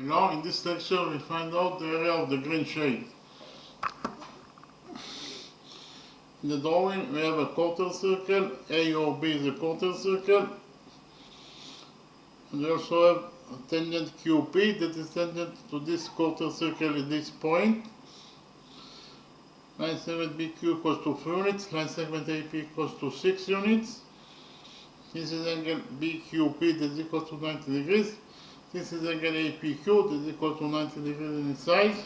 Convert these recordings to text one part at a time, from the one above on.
Now in this lecture we find out the area of the green shape. In the drawing we have a quarter circle, A or B is a quarter circle, and we also have a tangent QP that is tangent to this quarter circle at this point. Line segment BQ equals to 4 units, line segment AP equals to 6 units. This is angle BQP that is equal to 90 degrees. This is angle APQ that is equal to 90 degrees in its size.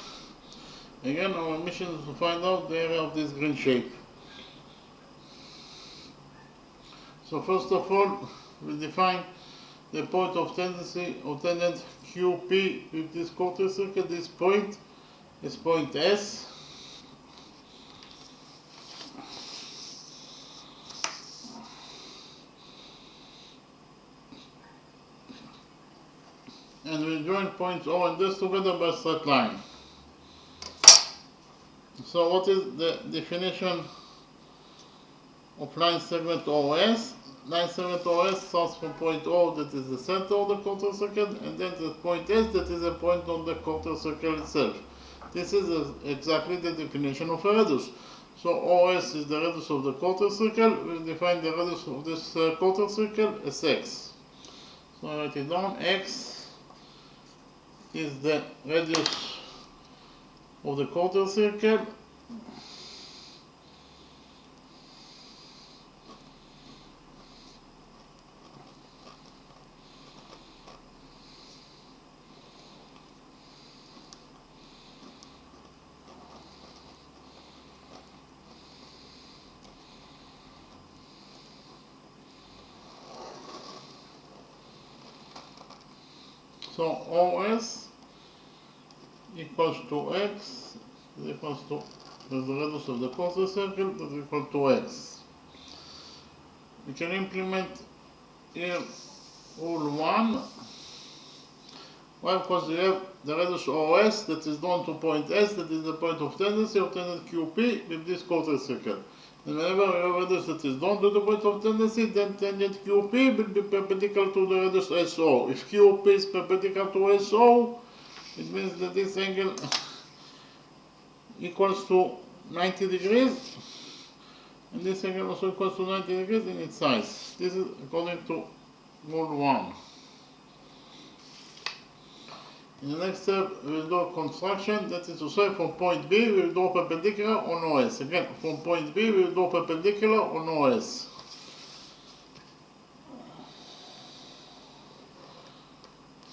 Again, our mission is to find out the area of this green shape. So first of all, we define the point of tendency or tangent QP with this quarter circle. This point is point S. And we join points O and S together by straight line. So what is the definition of line segment OS? Line segment OS starts from point O, that is the center of the quarter circle, and then the point S, that is a point on the quarter circle itself. This is exactly the definition of a radius. So OS is the radius of the quarter circle. We define the radius of this quarter circle as x. So I write it down. X is the radius of the quarter circle. So OS equals to x is equals to the radius of the quarter circle that is equal to x. We can implement here rule 1. Why? Because we have the radius OS that is known to point S, that is the point of tendency of tangent QP with this quarter circle. And whenever we have a radius that is known to the point of tendency, then tangent QP will be perpendicular to the radius SO. If QP is perpendicular to SO, it means that this angle equals to 90 degrees, and this angle also equals to 90 degrees in its size. This is according to rule 1. In the next step, we will do a construction, that is to say, from point B, we will do perpendicular on OS. Again, from point B, we will do perpendicular on OS.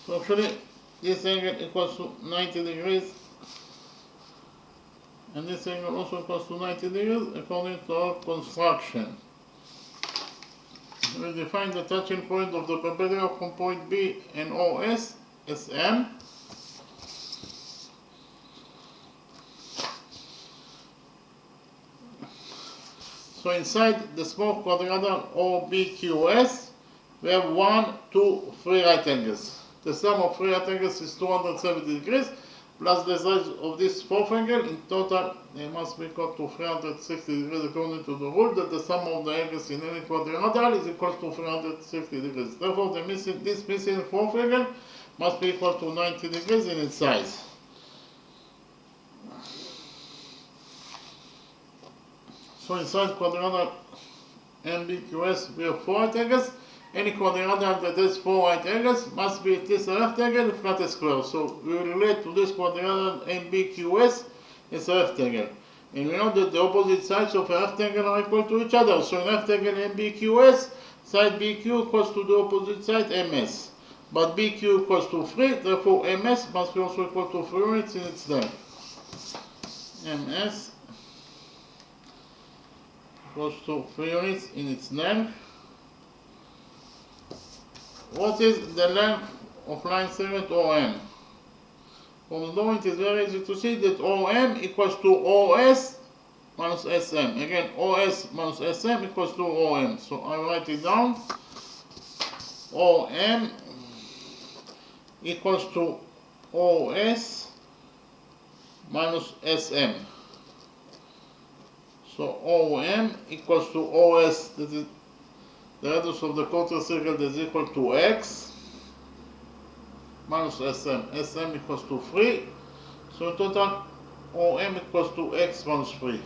So actually, this angle equals to 90 degrees, and this angle also equals to 90 degrees according to our construction. We define the touching point of the perpendicular from point B and OS as M. So inside the small quadrilateral OBQS, we have 1, 2, 3 right angles. The sum of 3 right angles is 270 degrees, plus the size of this fourth angle. In total, they must be equal to 360 degrees according to the rule that the sum of the angles in any quadrilateral is equal to 360 degrees. Therefore, this missing fourth angle must be equal to 90 degrees in its size. So inside quadrilateral MBQS we have 4 right angles. Any quadrilateral that has 4 right angles must be at least a rectangle, if not a square. So we will relate to this quadrilateral MBQS as a rectangle. And we know that the opposite sides of a rectangle are equal to each other. So in rectangle MBQS, side BQ equals to the opposite side MS. But BQ equals to 3, therefore MS must be also equal to 3 units in its length. MS equals to 3 units in its length. What is the length of line segment OM? From the drawing, it is very easy to see that OM equals to OS minus SM. Again, OS minus SM equals to OM. So I write it down. OM equals to OS minus SM. So OM equals to OS, that is the radius of the quarter circle, that is equal to x, minus SM. SM equals to 3. So in total, OM equals to X minus 3.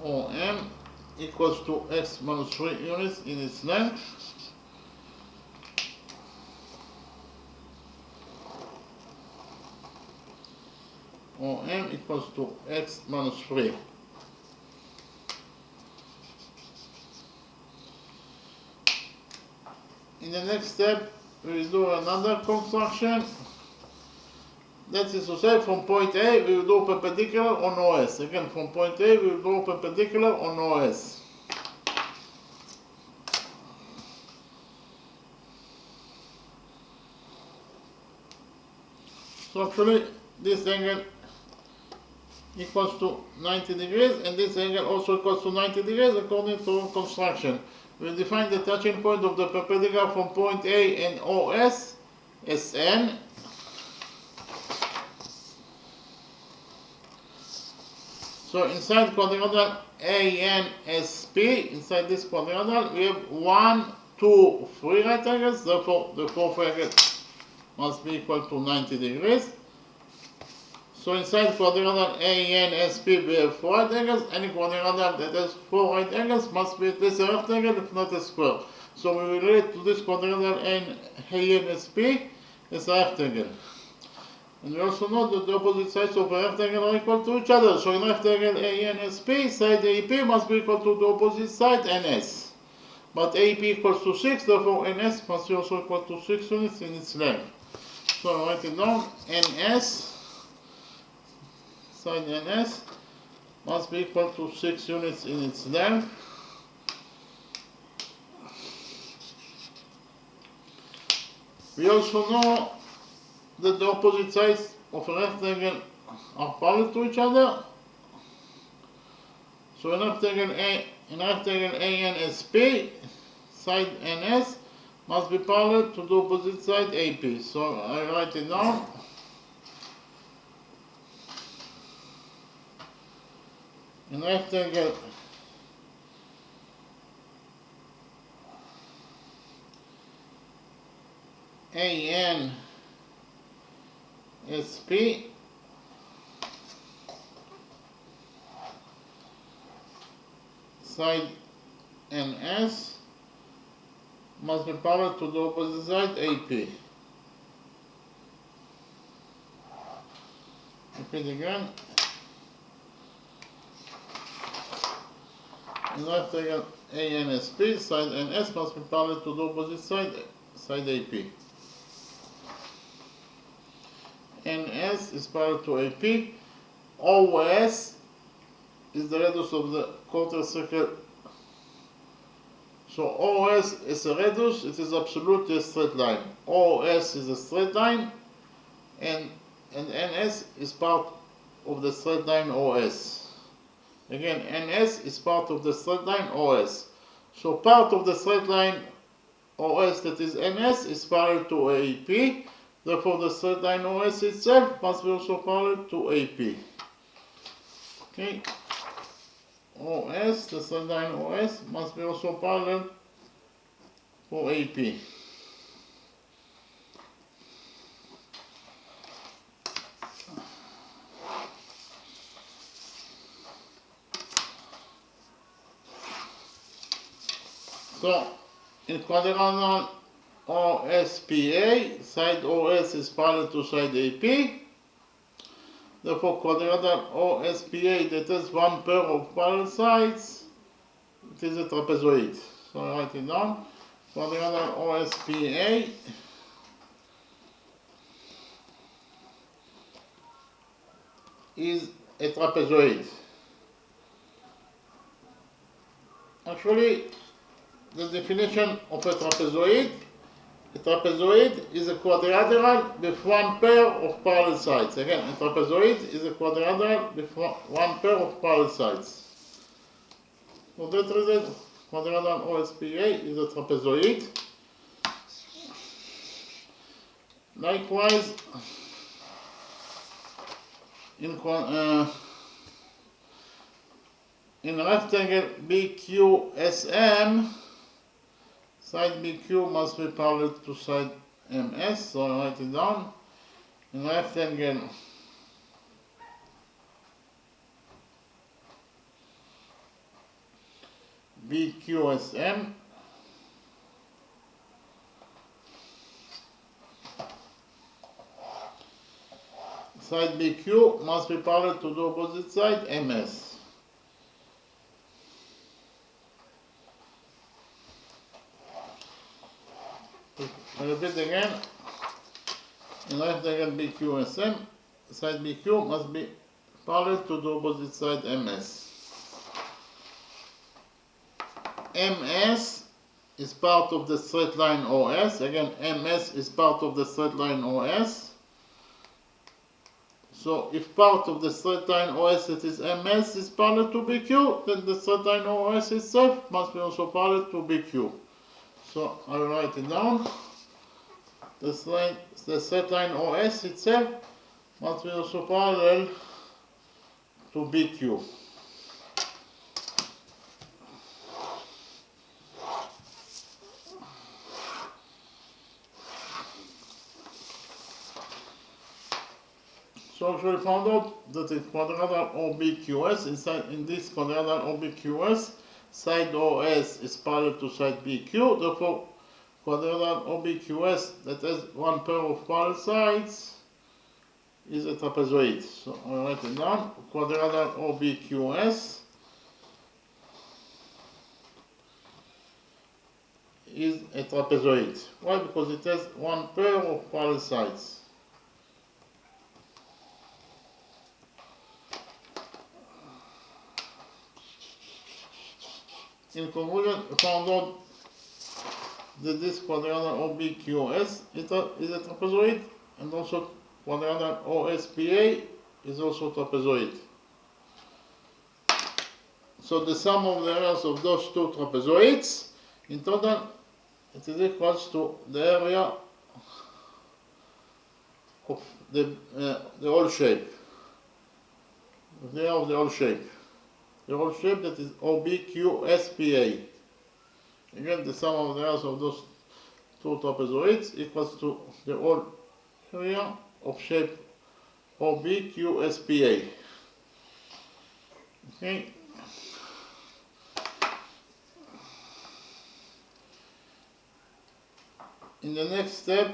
OM equals to X minus 3 units in its length. OM equals to X minus 3. In the next step, we will do another construction. That is to say, from point A, we will do perpendicular on OS. Again, from point A, we will do perpendicular on OS. So actually, this angle equals to 90 degrees, and this angle also equals to 90 degrees according to construction. We define the touching point of the perpendicular from point A and OS as N. So inside quadrilateral ANSP, inside this quadrilateral, we have 1, 2, 3 right angles, therefore the fourth angle must be equal to 90 degrees. So inside quadrilateral ANSP, we have 4 right angles. Any quadrilateral that has 4 right angles must be at least a rectangle, if not a square. So we will relate to this quadrilateral ANSP as a rectangle. And we also know that the opposite sides of a rectangle are equal to each other. So in rectangle ANSP, side AP must be equal to the opposite side NS. But AP equals to 6, therefore NS must be also equal to 6 units in its length. So I write it down, NS, side NS, must be equal to 6 units in its length. We also know that the opposite sides of a rectangle are parallel to each other. So in rectangle ANSP, side NS must be parallel to the opposite side AP. So I write it down. In rectangle ANSP, side NS must be parallel to the opposite side AP. Repeat again. In rectangle ANSP, side NS must be parallel to the opposite side AP. NS is parallel to AP. OS is the radius of the quarter circle. So OS is a radius, it is absolutely a straight line. OS is a straight line, and NS is part of the straight line OS. Again, NS is part of the straight line OS. So part of the straight line OS, that is NS, is parallel to AP. Therefore, the straight line OS itself must be also parallel to AP. Okay. OS, the straight line OS, must be also parallel to AP. So, in quadrilateral OSPA, side OS is parallel to side AP. Therefore, quadrilateral OSPA that has one pair of parallel sides, it is a trapezoid. So I write it down. Quadrilateral OSPA is a trapezoid. Actually, the definition of a trapezoid is a quadrilateral with one pair of parallel sides. Again, a trapezoid is a quadrilateral with one pair of parallel sides. For that reason, quadrilateral OSPA is a trapezoid. Likewise, in rectangle BQSM, side BQ must be parallel to side MS, so I write it down. In left angle BQSM, side BQ must be parallel to the opposite side MS. I repeat again. In left angle BQSM, side BQ must be parallel to the opposite side MS. MS is part of the straight line OS. Again, MS is part of the straight line OS. So if part of the straight line OS that is MS is parallel to BQ, then the straight line OS itself must be also parallel to BQ. So I will write it down. The straight line OS itself must be also parallel to BQ. So actually found out that in quadrilateral OBQS, in this quadrilateral OBQS, side OS is parallel to side BQ, therefore quadrilateral OBQS that has one pair of parallel sides is a trapezoid. So I write it down. Quadrilateral OBQS is a trapezoid. Why? Because it has one pair of parallel sides. In conclusion, we found out that this quadrilateral OBQS is a trapezoid, and also quadrilateral OSPA is also trapezoid. So the sum of the areas of those two trapezoids, in total, it is equals to the area of the whole shape. The area of the whole shape. The whole shape that is OBQSPA. Again, the sum of the areas of those two trapezoids equals to the whole area of shape OBQSPA. Okay. In the next step,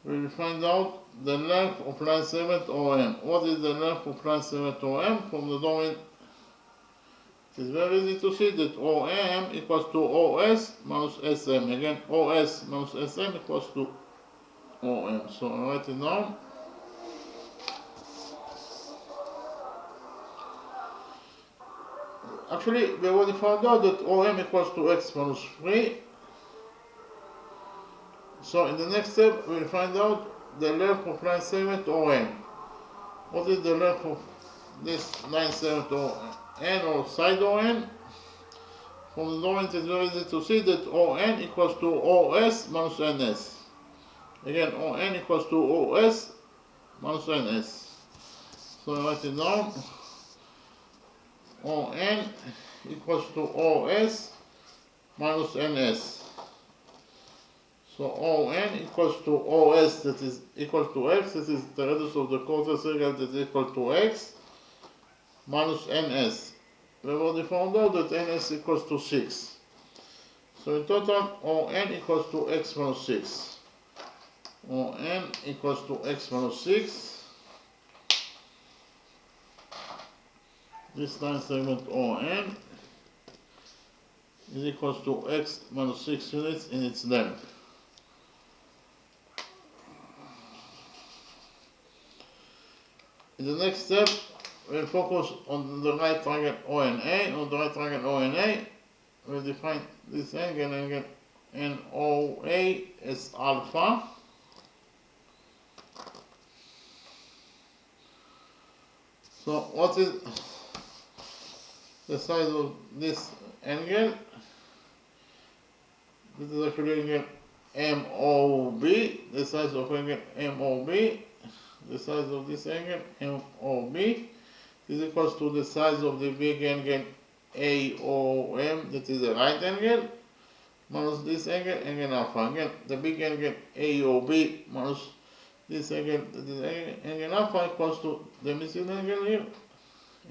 we will find out the length of line segment OM. What is the length of line segment OM? From the drawing, it is very easy to see that OM equals to OS minus SM. Again, OS minus SM equals to OM. So I write it down. Actually, we already found out that OM equals to X minus 3. So in the next step, we will find out the length of line segment OM. What is the length of this line segment ON or side ON? From the drawing, it is very easy to see that ON equals to OS minus NS. Again, ON equals to OS minus NS. So I write it down. ON equals to OS minus NS. So ON equals to OS, that is equal to X, that is the radius of the quarter circle that is equal to X, minus NS. We have already found out that NS equals to 6. So in total, ON equals to X minus 6. ON equals to X minus 6. This line segment ON is equals to X minus 6 units in its length. In the next step, we'll focus on the right triangle ONA. On the right triangle ONA, we'll define this angle NOA as alpha. So what is the size of this angle? This is actually angle MOB, the size of angle MOB. The size of this angle MOB is equals to the size of the big angle AOM, that is a right angle, minus this angle, angle alpha. Again, the big angle AOB minus this angle, angle alpha equals to the missing angle here,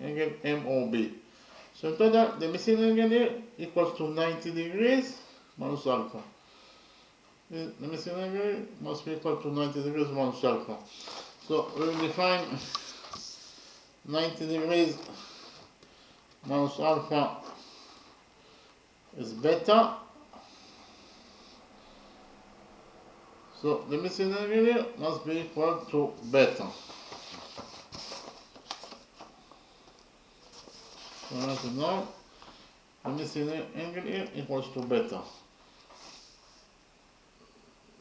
angle MOB. So in total, the missing angle here equals to 90 degrees minus alpha. The missing angle here must be equal to 90 degrees minus alpha. So we will define 90 degrees minus alpha is beta. So the missing angle here must be equal to beta. So write it down. The missing angle here equals to beta.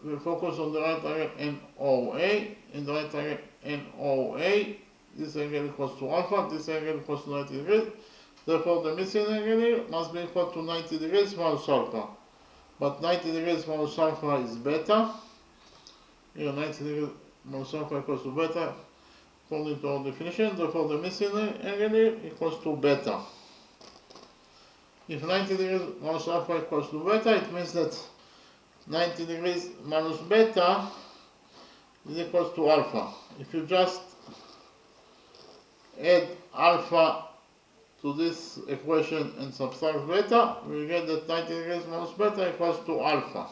We focus on the right angle NOA. In the right angle NOA, this angle equals to alpha, this angle equals to 90 degrees. Therefore, the missing angle here must be equal to 90 degrees minus alpha. But 90 degrees minus alpha is beta. Here, 90 degrees minus alpha equals to beta, according to our definition. Therefore, the missing angle here equals to beta. If 90 degrees minus alpha equals to beta, it means that 90 degrees minus beta is equals to alpha. If you just add alpha to this equation and subtract beta, we get that 90 degrees minus beta equals to alpha.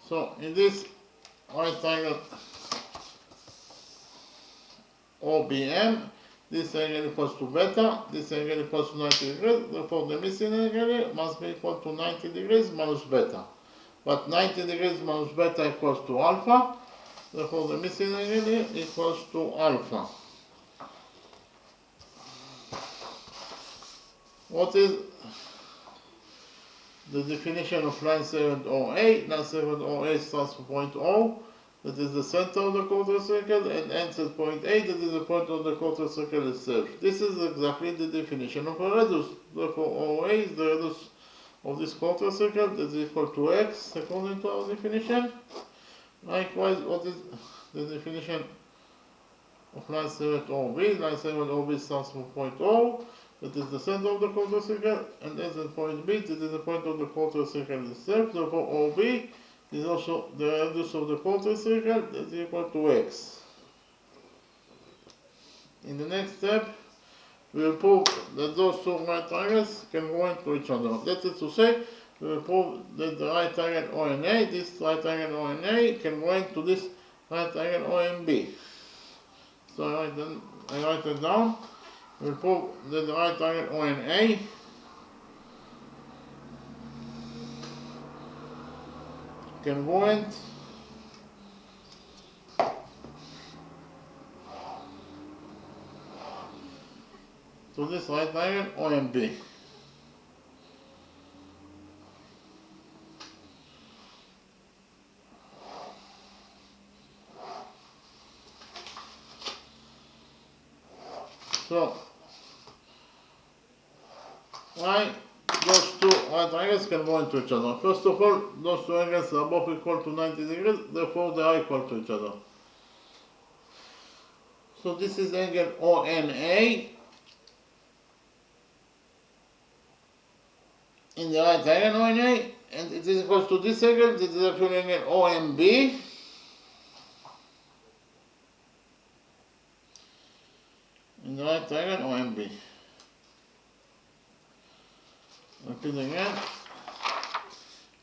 So in this right angle OBM, this angle equals to beta, this angle equals to 90 degrees, therefore the missing angle must be equal to 90 degrees minus beta. But 90 degrees minus beta equals to alpha, therefore the missing angle equals to alpha. What is the definition of line segment OA? Line segment OA starts from point O, that is the center of the quarter circle, and ends at point A, that is the point of the quarter circle itself. This is exactly the definition of a radius. Therefore, OA is the radius of this quarter circle, that is equal to x, according to our definition. Likewise, what is the definition of line segment OB? Line segment OB starts from point O, that is the center of the quarter circle, and ends at point B, that is the point of the quarter circle itself. Therefore, OB is also the radius of the quarter circle, that is equal to x. In the next step, we will prove that those two right angles can go into each other. That is to say, we will prove that the right angle ONA, this right angle ONA, can go into this right angle OMB. So I write it down. We will prove that the right angle ONA congruent to this right angle OMB. So, why those two right angles can go into each other? First of all, those two angles are both equal to 90 degrees, therefore they are equal to each other. So this is angle ONA in the right angle ONA, and it is equal to this angle, this is actually angle OMB. In the right angle OMB. Repeat again.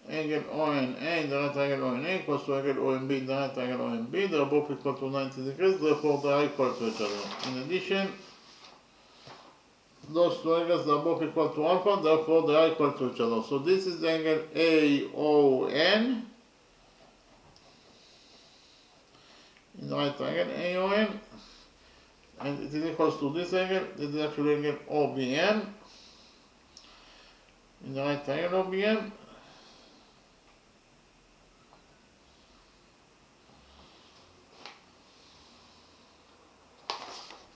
Angle ONA in the right angle ONA equals to angle OMB in the right angle OMB. They are both equal to 90 degrees, therefore they are equal to each other. In addition, those two angles are both equal to alpha, therefore they are equal to each other. So this is the angle AON in the right angle AON, and it is equal to this angle, this is actually angle OBM in the right angle OBM.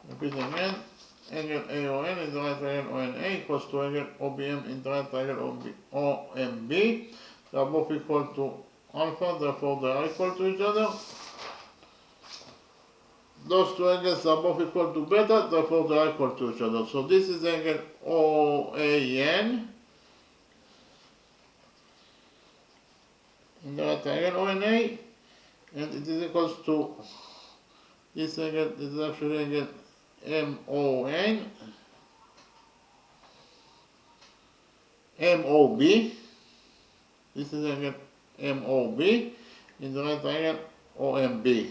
Repeat again, angle AON in the right angle ONA equals to angle OBM in the right angle OMB. They are both equal to alpha, therefore they are equal to each other. those two angles are both equal to beta, therefore they are equal to each other. So this is angle OAN, in the right angle ONA, and it is equals to this angle is actually angle MON, MOB. This is angle MOB in the right angle OMB.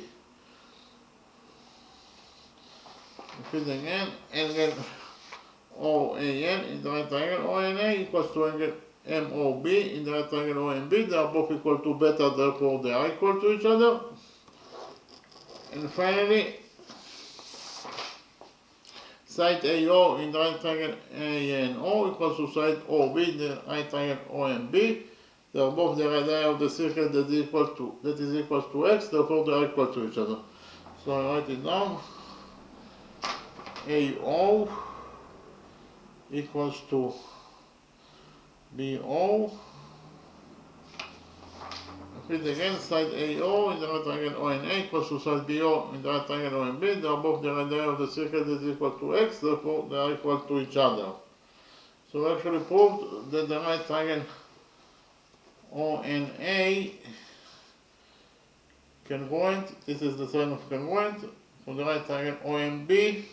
Repeat again, angle OAN in the right angle ONA equals to angle MOB in the right angle OMB. They are both equal to beta, therefore they are equal to each other. And finally, side AO in the right angle ANO equals to side OB in the right angle OMB. They are both the radii of the circle that is equal to x, therefore they are equal to each other. So I write it down. AO equals to BO. Repeat again, side AO in the right angle ONA equals to side BO in the right angle ONB. They are both the radii of the circle that is equal to x, therefore they are equal to each other. So we actually proved that the right angle ONA congruent, this is the sign of congruent, for the right angle OMB.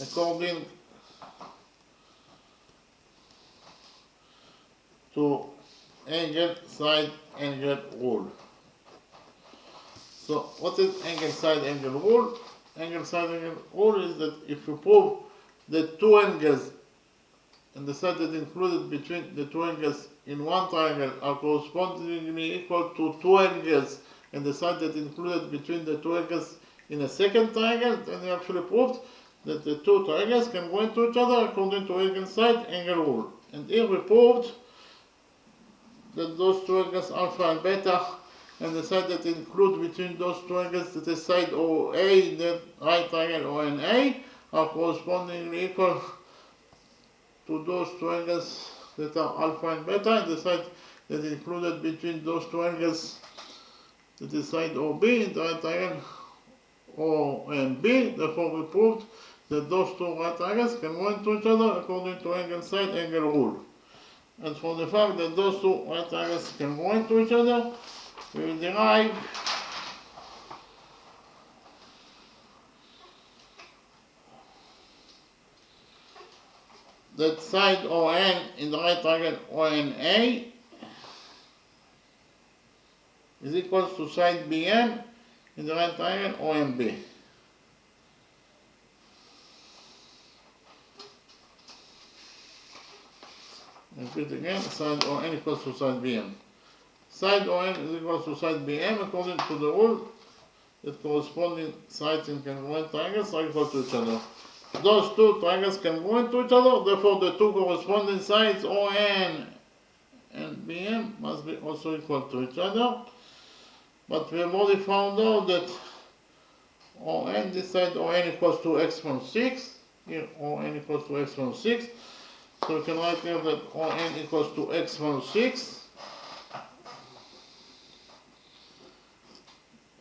According to angle side angle rule. So what is angle side angle rule? Angle side angle rule is that if you prove that two angles and the side that included between the two angles in one triangle are correspondingly equal to two angles and the side that included between the two angles in a second triangle, then you actually proved that the two triangles can go into each other according to angle side angle rule. And here we proved that those two angles alpha and beta and the side that include between those two angles, that is side OA in the right triangle ONA, are correspondingly equal to those two angles that are alpha and beta, and the side that included between those two angles, that is side OB in the right triangle OMB. Therefore we proved that those two right triangles can go into each other according to angle side angle rule. And for the fact that those two right triangles can go into each other, we will derive that side ON in the right triangle ONA is equal to side BM in the right triangle OMB. Repeat again, side ON equals to side BM. Side ON is equal to side BM according to the rule that corresponding sides in congruent triangles are equal to each other. Those two triangles can go into each other, therefore the two corresponding sides ON and BM must be also equal to each other. But we have already found out that ON, this side ON equals to x from 6, here ON equals to x from 6, so we can write here that ON equals to x from 6.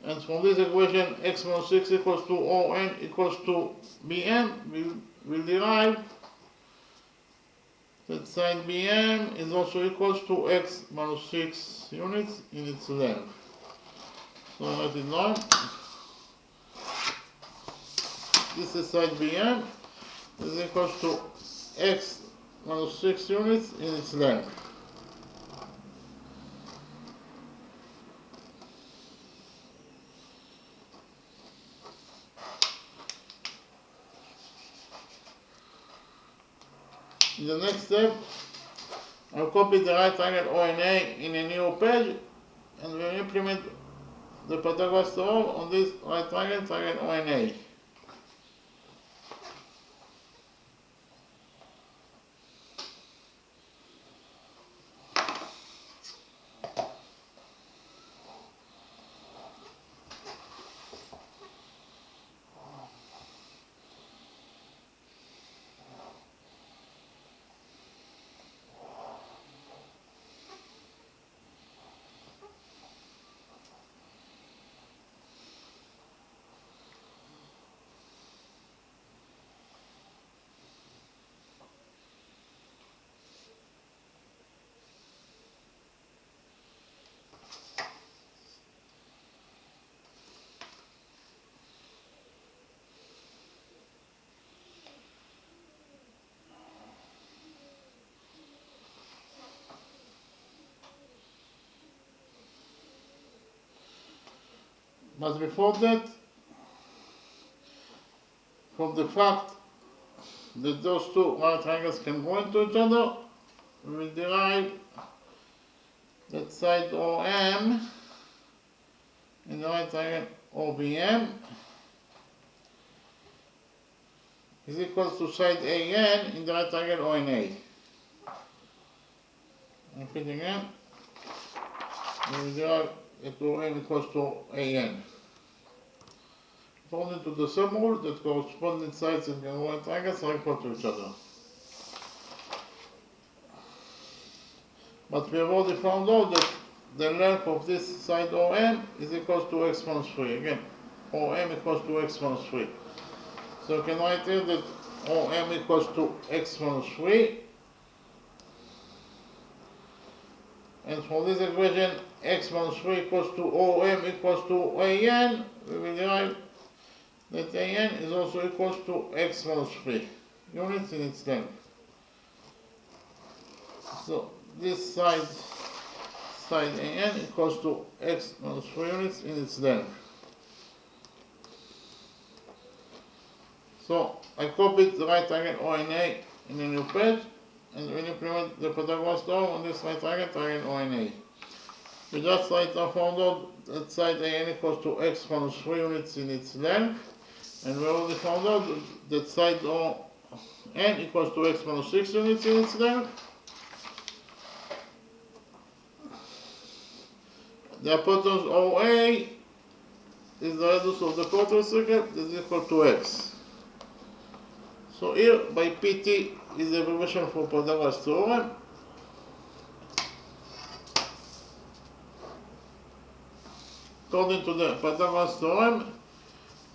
And from this equation, x from 6 equals to ON equals to BM, we will derive that side BM is also equals to x minus 6 units in its length. So I write it down. This is side BM is equals to x minus 6 units in its length. In the next step, I'll copy the right triangle ONA in a new page and we'll implement the Pythagoras theorem on this right triangle ONA. But before that, from the fact that those two right triangles can go into each other, we will derive that side OM in the right triangle OBM is equal to side AN in the right triangle ONA. Repeat again. We will derive that OM equals to AN. According to the sum rule, that corresponding sides in the right triangles are equal to each other. But we have already found out that the length of this side OM is equal to x minus 3. Again, OM equals to x minus 3. So you can write here that OM equals to x minus 3. And for this equation, x minus 3 equals to OM equals to AN, we will derive that AN is also equal to x minus 3 units in its length. So this side AN equals to x minus 3 units in its length. So I copied the right triangle ONA in a new page, and we implement the Pythagoras theorem on this right triangle ONA. We just right now found out that side AN equals to x minus 3 units in its length, and we already found out that side ON equals to x minus 6 units in its length. The hypotenuse OA is the radius of the quarter circle that is equal to x. So here by PT is the abbreviation for Pythagoras theorem. According to the Pythagoras theorem,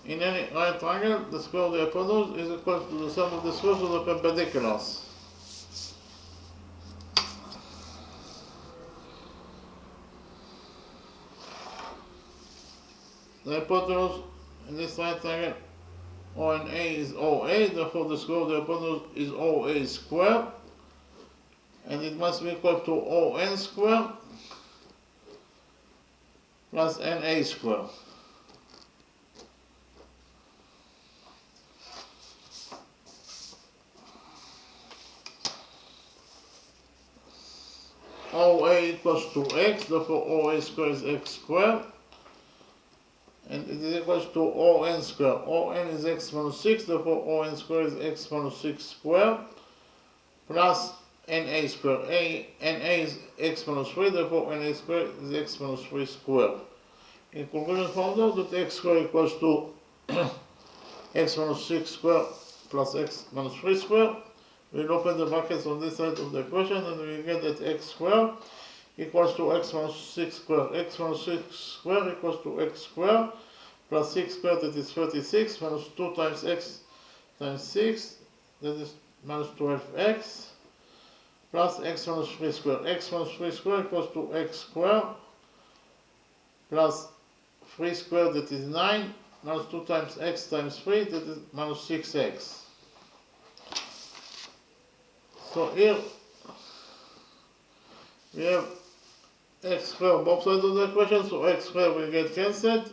in any right triangle, the square of the hypotenuse is equal to the sum of the squares of the perpendiculars. The hypotenuse in this right triangle ONA is OA, therefore the square of the hypotenuse is OA squared, and it must be equal to ON squared plus NA squared. OA equals to x, therefore OA squared is x squared, and it is equals to ON squared. ON is x minus 6, therefore ON squared is x minus 6 squared, plus NA squared. NA is x minus 3, therefore NA squared is x minus 3 squared. In conclusion, found out that x squared equals to x minus 6 squared plus x minus 3 squared. We'll open the brackets on this side of the equation, and we get that x squared equals to x minus 6 squared. X minus 6 squared equals to x squared plus 6 squared, that is 36, minus 2 times x times 6, that is minus 12x, plus x minus 3 squared. X minus 3 squared equals to x squared plus 3 squared, that is 9, minus 2 times x times 3, that is minus 6x. So here we have x squared on both sides of the equation, so x squared will get cancelled.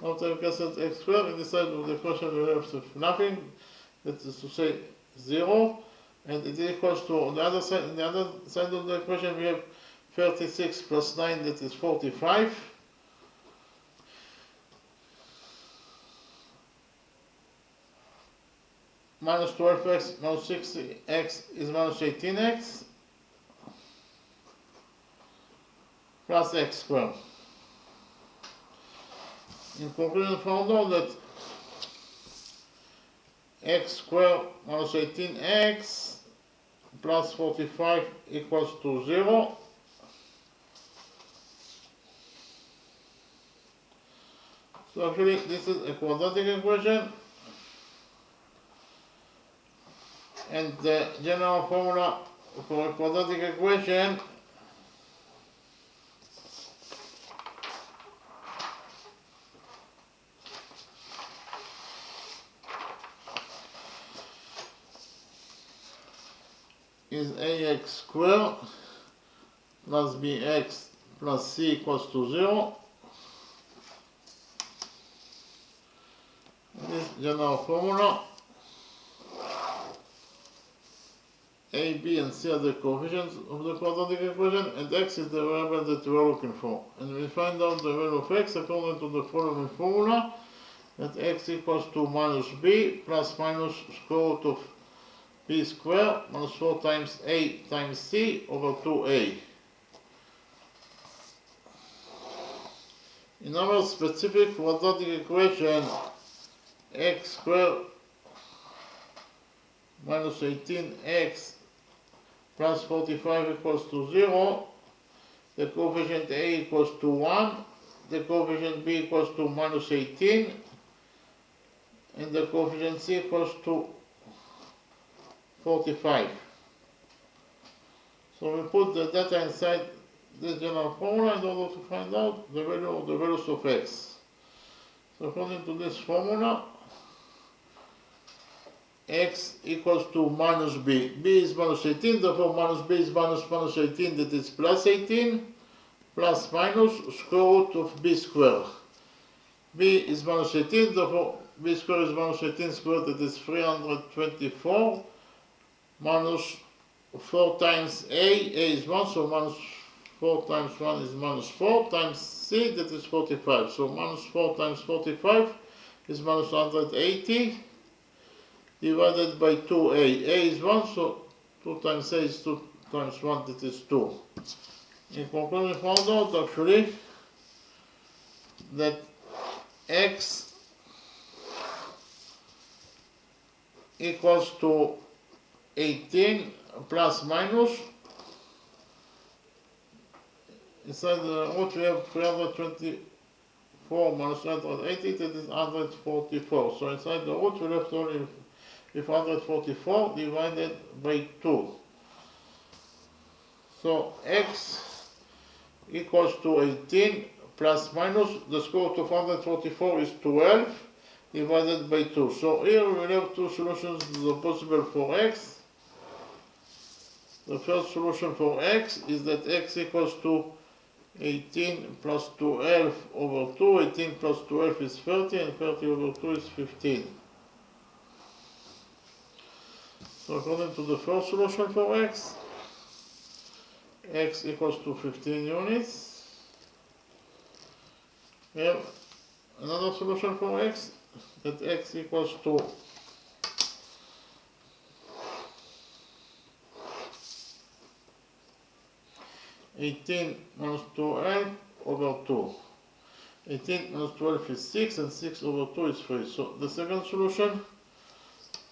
After we cancel x squared, in this side of the equation we have nothing, that is to say 0, and it equals to, on the other side, on the other side of the equation we have 36 plus 9, that is 45. Minus 12x minus 6x is minus 18x plus x squared. In conclusion, found out that x squared minus 18x plus 45 equals to 0. So actually this is a quadratic equation, and the general formula for a quadratic equation is ax squared plus bx plus c equals to 0. general formula. A, B, and C are the coefficients of the quadratic equation, and x is the variable that we are looking for. And we find out the value of x according to the following formula, that x equals to minus b plus minus square root of b squared minus 4 times a times c over 2a. In our specific quadratic equation, x squared minus 18x plus 45 equals to 0, the coefficient a equals to 1, the coefficient b equals to minus 18, and the coefficient c equals to 45. So we put the data inside this general formula in order to find out the value of the values of x. So according to this formula, x equals to minus b. b is minus 18, therefore minus b is minus 18, that is plus 18, plus minus square root of b squared. b is minus 18, therefore b squared is minus 18 squared, that is 324, minus 4 times a is 1, so minus 4 times 1 is minus 4, times c, that is 45. So minus 4 times 45 is minus 180, divided by 2a. a is 1, so 2 times a is 2 times 1, that is 2. In conclusion, we found out actually that x equals to 18 plus minus, inside the root we have 324 minus 180, that is 144. So inside the root we left only with 144 divided by 2. So x equals to 18 plus minus, the square root of 144 is 12 divided by 2. So here we have two solutions that are possible for x. The first solution for x is that x equals to 18 plus 12 over 2. 18 plus 12 is 30, and 30 over 2 is 15. So according to the first solution for x equals to 15 units. We have another solution for x, that x equals to 18 minus 12 over 2. 18 minus 12 is 6, and 6 over 2 is 3. So the second solution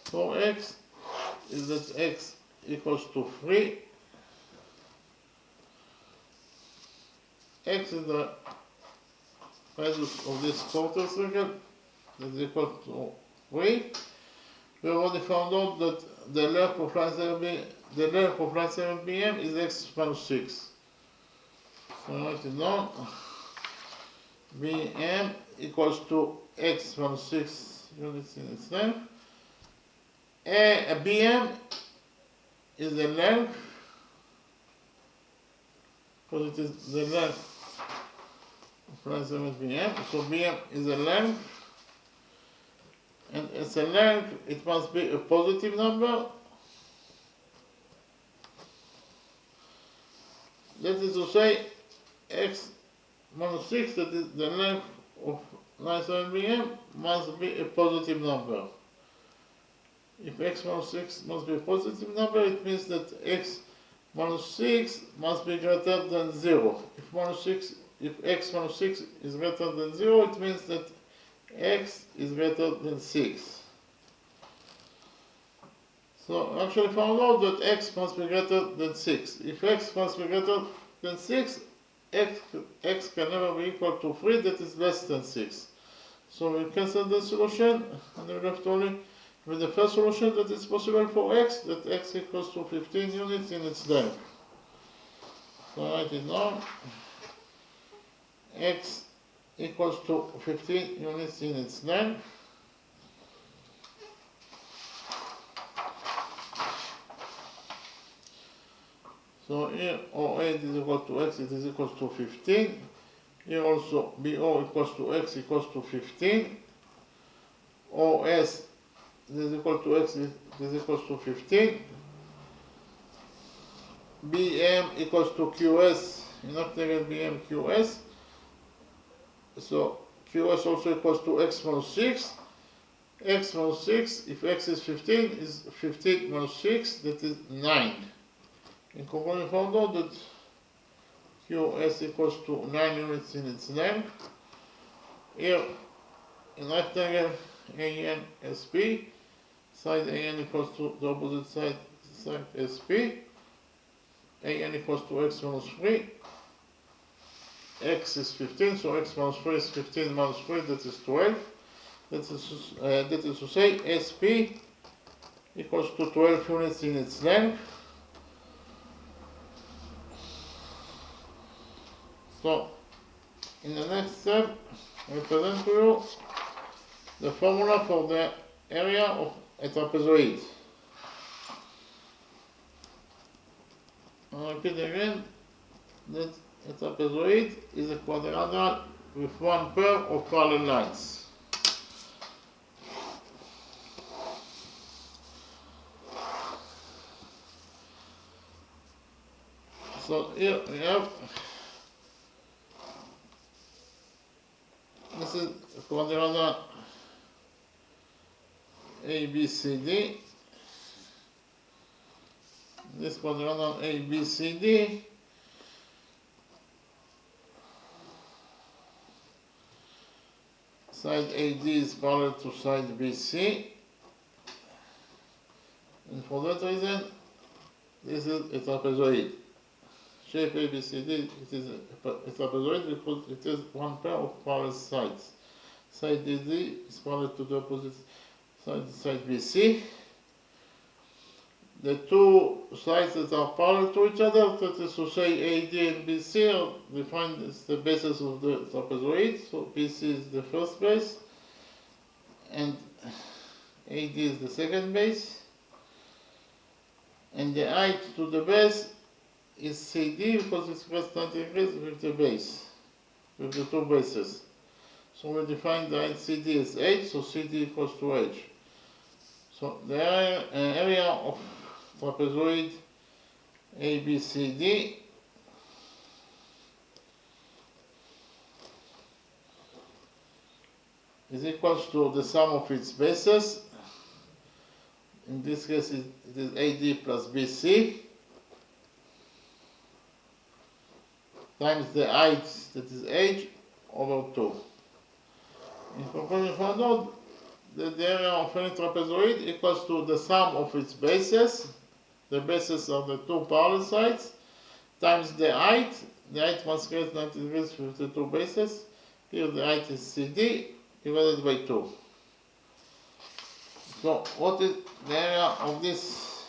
for x is that x equals to 3. X is the radius of this quarter circle, that is equal to 3. We already found out that the length of line 7 bm is x minus 6. So write it down. bm equals to x minus 6 units in its length. A bm is the length, because it is the length of line 7 bm. So bm is a length, and as a length it must be a positive number. That is to say, x minus 6, that is the length of line 7 bm, must be a positive number. If x minus 6 must be a positive number, it means that x minus 6 must be greater than 0. If x minus 6 is greater than 0, it means that x is greater than 6. So actually found out that x must be greater than 6. If x must be greater than 6, x can never be equal to 3, that is less than 6. So we cancel the solution, and we left only with the first solution that is possible for x, that x equals to 15 units in its length. So write it down. X equals to 15 units in its length. So here OA is equal to x, it is equal to 15. Here also BO equals to x equals to 15. OS is equal to X is equals to 15. BM equals to QS, in octagon BM QS. So QS also equals to X minus 6. X minus 6, if X is 15, is 15 minus 6, that is 9. In conclusion, we found out that QS equals to 9 units in its length. Here, in rectangle, AN SP, side AN equals to the opposite side SP. AN equals to X minus 3. X is 15, so X minus 3 is 15 minus 3, that is 12. That is to say, SP equals to 12 units in its length. So, in the next step, I present to you the formula for the area of a trapezoid. I repeat again that a trapezoid is a quadrilateral with one pair of parallel lines. So here we have, this is quadrilateral ABCD. This quadrilateral ABCD side AD is parallel to side BC, and for that reason, this is a trapezoid. Shape ABCD, it is a trapezoid because it has one pair of parallel sides. Side AD is parallel to the opposite side BC. The two sides that are parallel to each other, that is to say AD and BC, are defined as the bases of the trapezoid. So BC is the first base and AD is the second base. And the height to the base is CD because it's plus 90 degrees with the base, with the two bases. So we define the height CD as h, so CD equals to h. So the area of trapezoid ABCD is equals to the sum of its bases. In this case, it is AD plus BC times the height, that is h, over 2. In conclusion, we found out that the area of any trapezoid equals to the sum of its bases. The bases are the two parallel sides, times the height. The height must create 90 degrees with the two bases. Here the height is CD divided by 2. So what is the area of this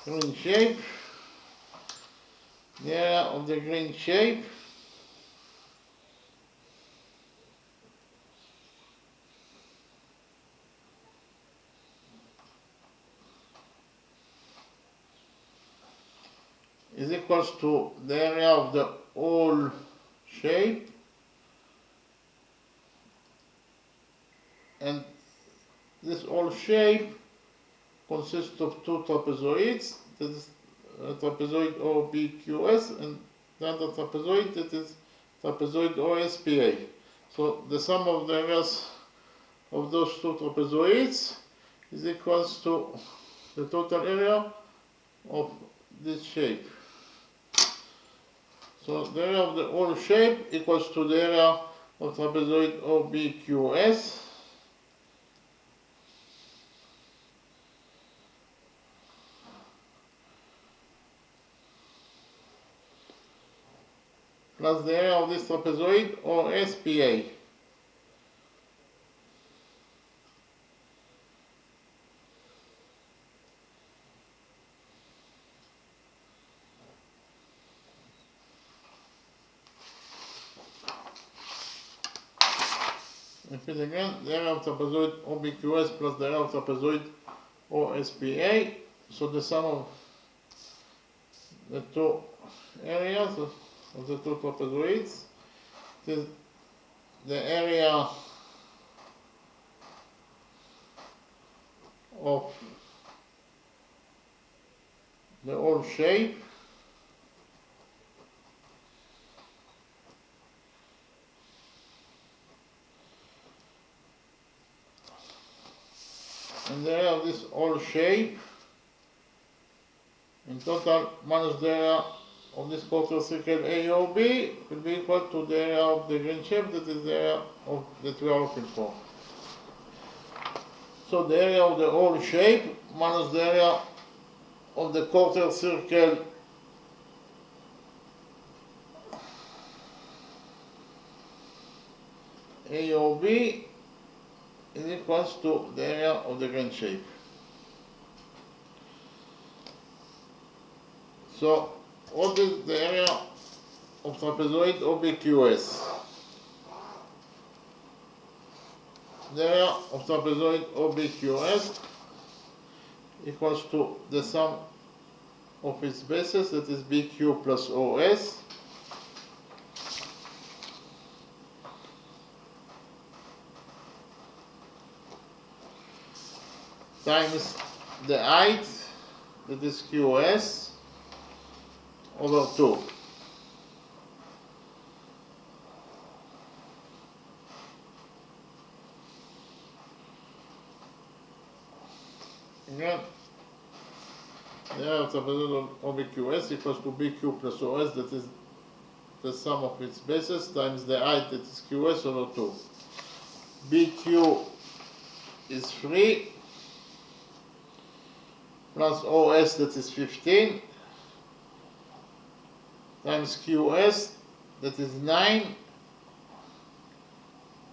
green shape? The area of the green shape is equals to the area of the whole shape, and this whole shape consists of two trapezoids, that is trapezoid OBQS, and the other trapezoid, that is trapezoid OSPA. So the sum of the areas of those two trapezoids is equals to the total area of this shape. So the area of the whole shape equals to the area of trapezoid OBQS plus the area of this trapezoid OSPA. Repeat again, the area of trapezoid OBQS plus the area of trapezoid OSPA. So the sum of the two areas of the two trapezoids is the area of the whole shape and the area of this whole shape in total minus the area of this quarter circle AOB will be equal to the area of the green shape, that is the area that we are looking for. So the area of the whole shape minus the area of the quarter circle AOB is equals to the area of the green shape. So what is the area of trapezoid OBQS? The area of trapezoid OBQS equals to the sum of its bases, that is BQ plus OS, times the height, that is QS, over 2. Again, the area of trapezoid OBQS equals to BQ plus OS, that is the sum of its bases, times the height, that is QS, over 2. BQ is 3, plus OS, that is 15, times QS, that is 9,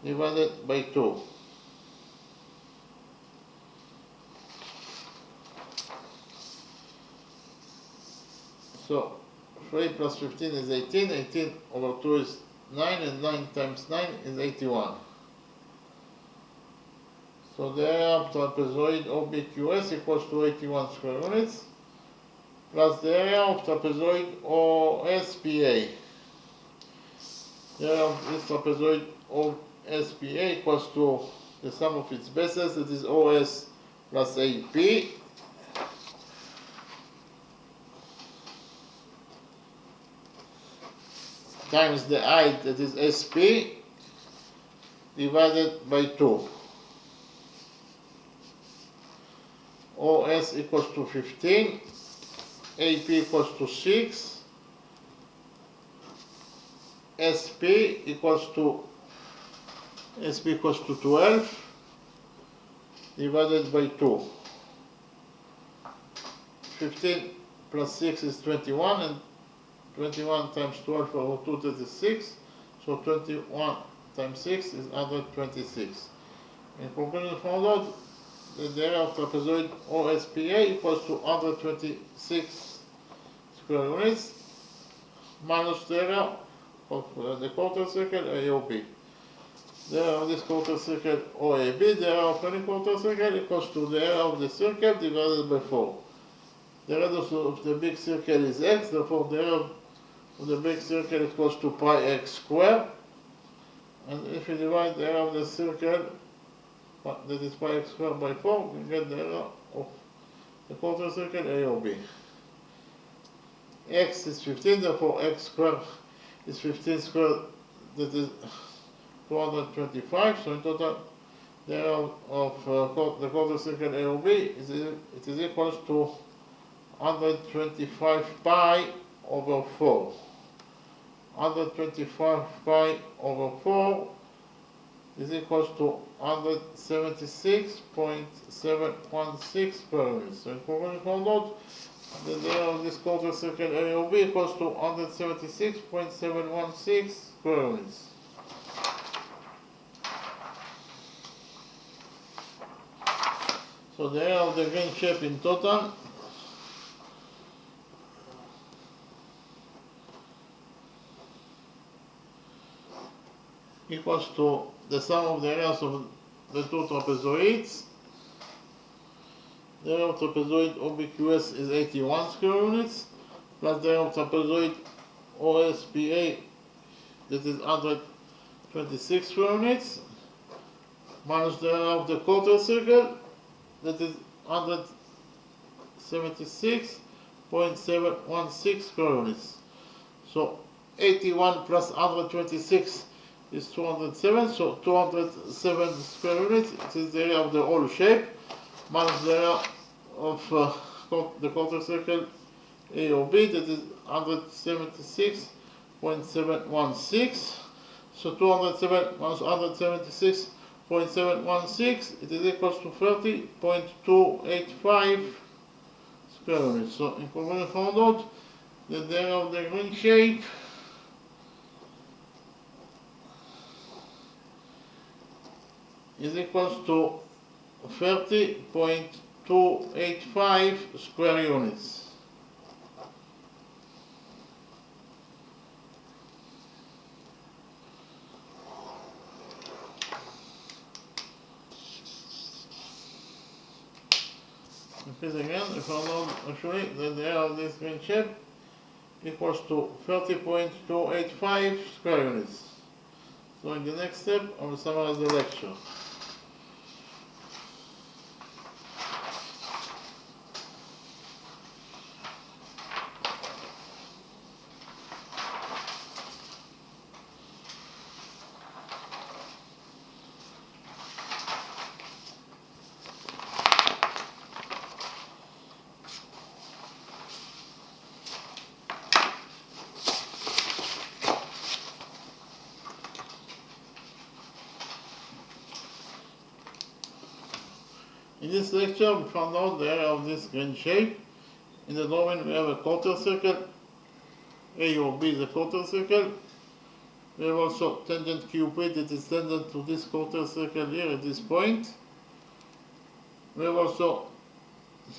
divided by 2. So 3 plus 15 is 18, 18 over 2 is 9, and 9 times 9 is 81. So the area of trapezoid OBQS equals to 81 square units, plus the area of trapezoid OSPA. The area of this trapezoid OSPA equals to the sum of its bases, that is OS plus AP, times the height, that is SP, divided by 2. OS equals to 15, AP equals to 6, SP equals to 12, divided by 2. 15 plus 6 is 21, and 21 times 12 over 2, that is 6. So 21 times 6 is 126. In conclusion, found out that the area of trapezoid OSPA equals to 126 square units minus the area of the quarter circle AOB. The area of this quarter circle OAB, the area of any quarter circle, equals to the area of the circle divided by 4. The radius of the big circle is x, therefore the area of the big circle equals to pi x squared. And if you divide the area of the circle, that is pi x squared, by 4, you get the area of the quarter circle AOB. X is 15, therefore x squared is 15 squared, that is 225. So in total, the area of the quarter circle AOB is equals to 125 pi over 4. 125 pi over 4 is equals to 176.716 per unit. So in conclusion, found out that the area of this quarter circle AOB equals to 176.716 per units. So the area of the green shape in total equals to the sum of the areas of the two trapezoids. The area of trapezoid OBQS is 81 square units, plus the area of trapezoid OSPA, that is 126 square units, minus the area of the quarter circle, that is 176.716 square units. So 81 plus 126 is 207, so 207 square units. It is the area of the whole shape minus the area of the quarter circle A or B, that is 176.716. So 207 minus 176.716, it is equals to 30.285 square units. So in conclusion, found out that the area of the green shape is equals to 30.285 square units. Repeat again, we found out actually that the area of this green shape equals to 30.285 square units. So in the next step, I will summarize the lecture. In this lecture, we found out the area of this green shape. In the domain, we have a quarter circle. A or B is a quarter circle. We have also tangent QP that is tangent to this quarter circle here at this point. We have also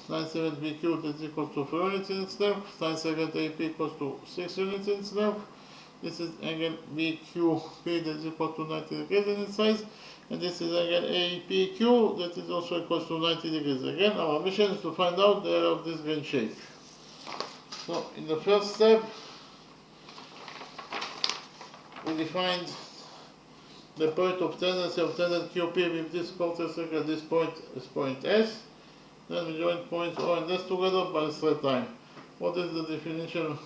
sin secant BQ that is equal to 4 units in itself. Sin secant AP equals to 6 units in itself. This is angle BQP that is equal to 90 degrees in its size. And this is again APQ that is also equal to 90 degrees. Again, our mission is to find out the area of this green shape. So in the first step, we defined the point of tendency of tangent QP with this quarter circle. This point is point S. Then we join points O and S together by a straight line. What is the definition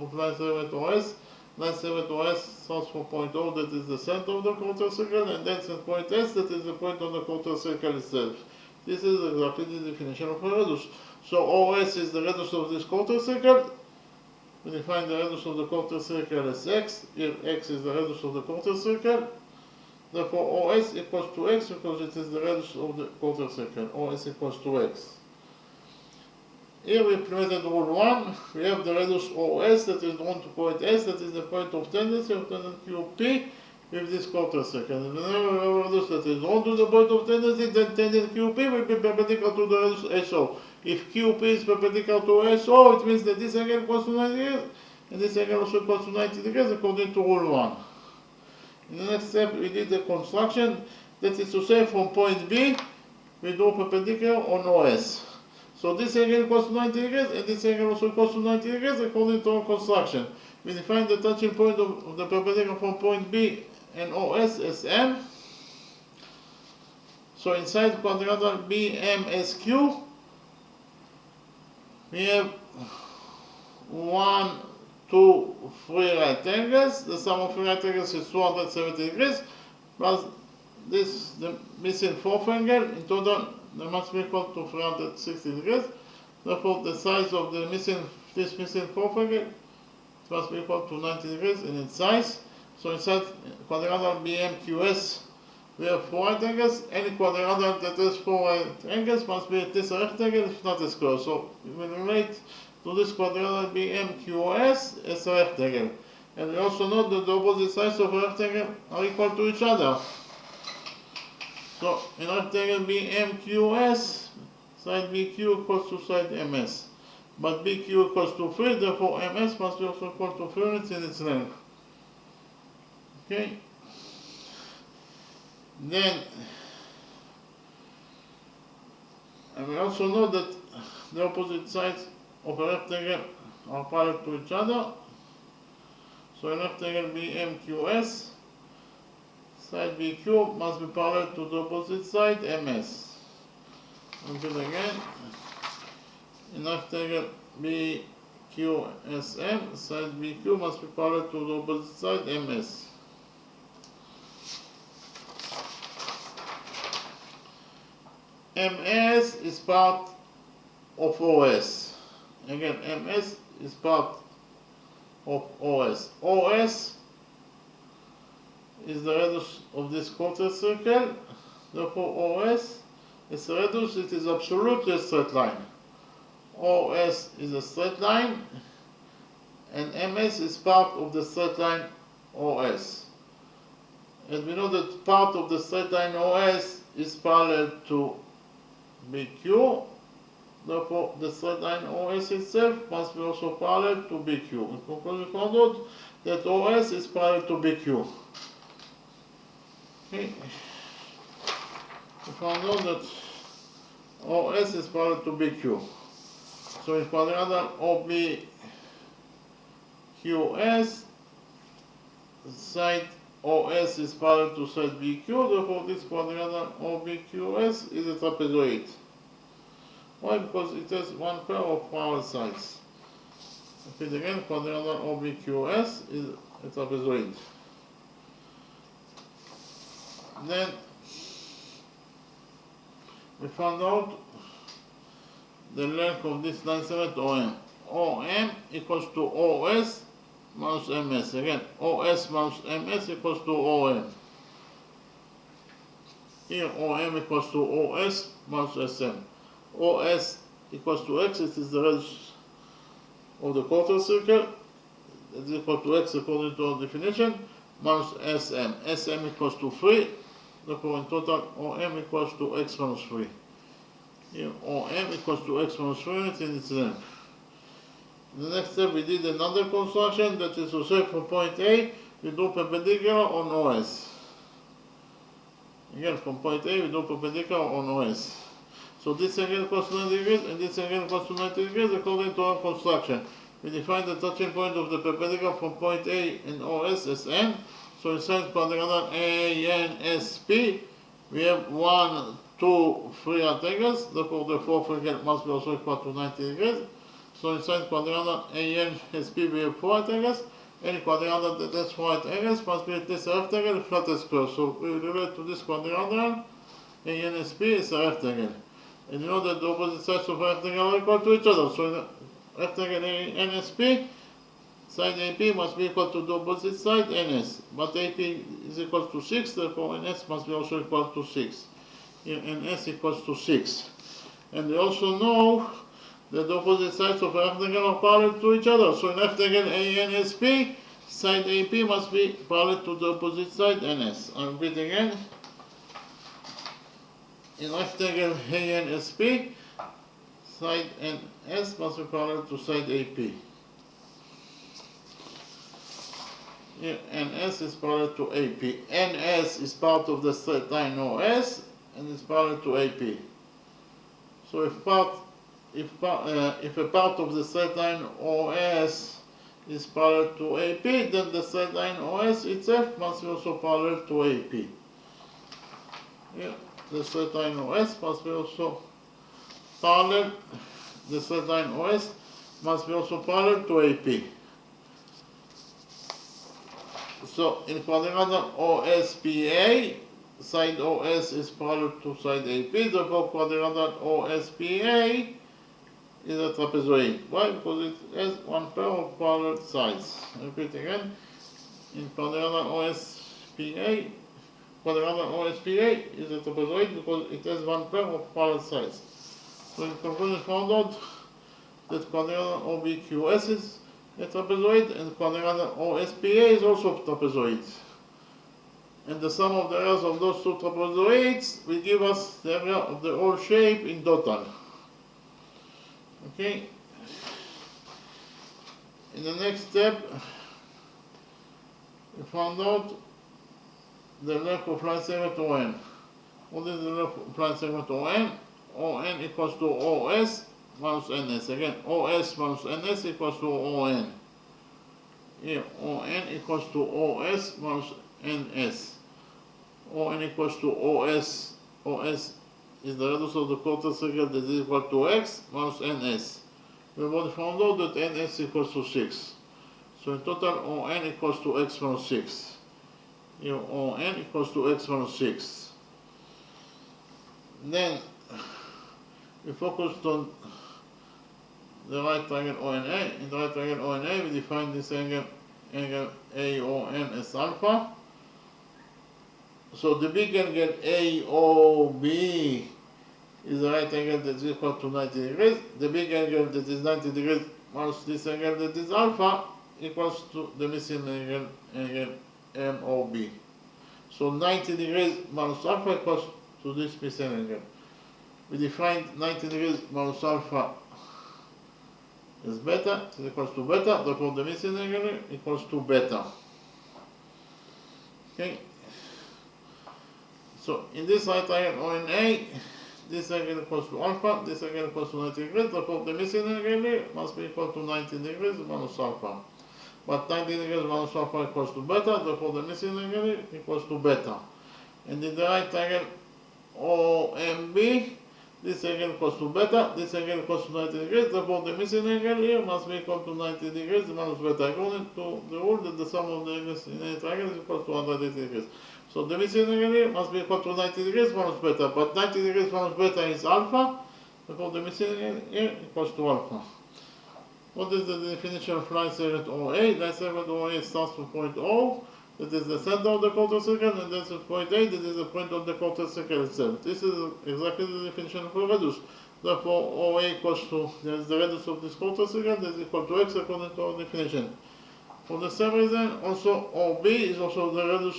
of line segment OS? Line segment OS starts from point O, that is the center of the quarter circle, and then at point S, that is the point on the quarter circle itself. This is exactly the definition of a radius. So OS is the radius of this quarter circle. We define the radius of the quarter circle as x. Here x is the radius of the quarter circle. Therefore OS equals to x because it is the radius of the quarter circle. OS equals to x. Here we implemented rule 1. We have the radius OS that is drawn to point S, that is the point of tendency of tangent QP with this quarter circle. And whenever we have a radius that is drawn to the point of tendency, then tangent QP will be perpendicular to the radius SO. If QP is perpendicular to SO, it means that this angle equals to 90 degrees, and this angle also equals to 90 degrees according to rule 1. In the next step, we did the construction, that is to say from point B, we draw perpendicular on OS. So this angle equals to 90 degrees, and this angle also equals to 90 degrees according to our construction. We define the touching point of the perpendicular from point B and OS as M. So inside quadrilateral BMSQ, we have 1, 2, 3 right angles. The sum of 3 right angles is 270 degrees, plus this, the missing fourth angle. In total, they must be equal to 360 degrees. Therefore, the size of the this missing fourth angle must be equal to 90 degrees in its size. So inside quadrilateral BMQS, we have 4 right angles. Any quadrilateral that has 4 right angles must be at least a rectangle, if not a square. So we will relate to this quadrilateral BMQS as a rectangle. And we also know that the opposite sides of a rectangle are equal to each other. So in rectangle BMQS, side BQ equals to side MS. But BQ equals to 3, therefore MS must be also equal to 3 units in its length. Okay. Then, and we also know that the opposite sides of a rectangle are parallel to each other. So in rectangle BMQS, side BQ must be parallel to the opposite side MS. Repeat again. In rectangle BQSM, side BQ must be parallel to the opposite side MS. MS is part of OS. Again, MS is part of OS. OS is the radius of this quarter circle. Therefore, OS is a radius, it is absolutely a straight line. OS is a straight line, and MS is part of the straight line OS. And we know that part of the straight line OS is parallel to BQ. Therefore, the straight line OS itself must be also parallel to BQ. In conclusion, we found out that OS is parallel to BQ. Okay. We found out that OS is parallel to BQ. So in quadrilateral OBQS, side OS is parallel to side BQ, therefore this quadrilateral OBQS is a trapezoid. Why? Because it has one pair of parallel sides. Repeat again, quadrilateral OBQS is a trapezoid. Then we found out the length of this line segment OM. OM equals to OS minus MS. Again, OS minus MS equals to OM. Here OM equals to OS minus SM. OS equals to X, it is the radius of the quarter circle. It is equal to X according to our definition, minus SM. SM equals to 3. Therefore, in total, OM equals to X minus 3. Here, OM equals to X minus 3 units in its length. In the next step, we did another construction, that is to say, from point A, we do perpendicular on OS. Again, from point A, we do perpendicular on OS. So this angle equals to 90 degrees, and this angle equals to 90 degrees according to our construction. We define the touching point of the perpendicular from point A and OS as N. So inside quadrilateral ANSP, we have 1, 2, 3 right angles. Therefore, the fourth angle must be also equal to 90 degrees. So inside quadrilateral ANSP, we have 4 right angles. Any quadrilateral that has 4 right angles must be at least a rectangle, flat as square. So we relate to this quadrilateral ANSP is a rectangle. And you know that the opposite sides of a rectangle are equal to each other. So in the rectangle ANSP, side AP must be equal to the opposite side NS. But AP is equal to 6, therefore NS must be also equal to 6. Here NS equals to 6. And we also know that the opposite sides of a rectangle are parallel to each other. So in rectangle ANSP, side AP must be parallel to the opposite side NS. I'll repeat again. In rectangle ANSP, side NS must be parallel to side AP. Here NS is parallel to AP. NS is part of the straight line OS and is parallel to AP. So if a part of the straight line OS is parallel to AP, then the straight line OS itself must be also parallel to AP. Here, the straight line OS must be also parallel. The straight line OS must be also parallel to AP. So in quadrilateral OSPA, side OS is parallel to side AP. Therefore, quadrilateral OSPA is a trapezoid. Why? Because it has one pair of parallel sides. I repeat again. In quadrilateral OSPA, quadrilateral OSPA is a trapezoid because it has one pair of parallel sides. So in conclusion, found out that quadrilateral OBQS is a trapezoid and quadrilateral OSPA is also a trapezoid. And the sum of the areas of those two trapezoids will give us the area of the whole shape in total. Okay. In the next step, we found out the length of line segment ON. What is the length of line segment ON? ON equals to OS minus NS. Again, OS minus NS equals to ON. Here, ON equals to OS minus NS. ON equals to OS is the radius of the quarter circle that is equal to x minus ns. We have already found out that ns equals to 6. So in total, on equals to x minus 6. Here, on equals to x minus 6. Then, we focused on the right triangle ONA. In the right triangle ONA, we define this angle AON as alpha. So the big angle AOB is the right angle that is equal to 90 degrees. The big angle that is 90 degrees minus this angle that is alpha equals to the missing angle MOB. So 90 degrees minus alpha equals to this missing angle. We defined 90 degrees minus alpha is beta, is equals to beta, therefore the missing angle equals to beta. Okay. So in this right triangle ONA, this angle equals to alpha, this angle equals to 90 degrees, therefore the missing angle must be equal to 90 degrees minus alpha. But 90 degrees minus alpha equals to beta, therefore the missing angle equals to beta. And in the right triangle OMB, this angle equals to beta, this angle equals to 90 degrees, therefore the missing angle here must be equal to 90 degrees minus beta, according to the rule that the sum of the angles in any triangle is equal to 180 degrees. So the missing angle here must be equal to 90 degrees minus beta, but 90 degrees minus beta is alpha, therefore the missing angle here equals to alpha. What is the definition of line segment OA? Line segment OA starts from point O, that is the center of the quarter circle, and that's point A, that is the point of the quarter circle itself. This is exactly the definition of a radius. Therefore, OA equals to, there's the radius of this quarter circle, that is equal to x according to our definition. For the same reason, also OB is also the radius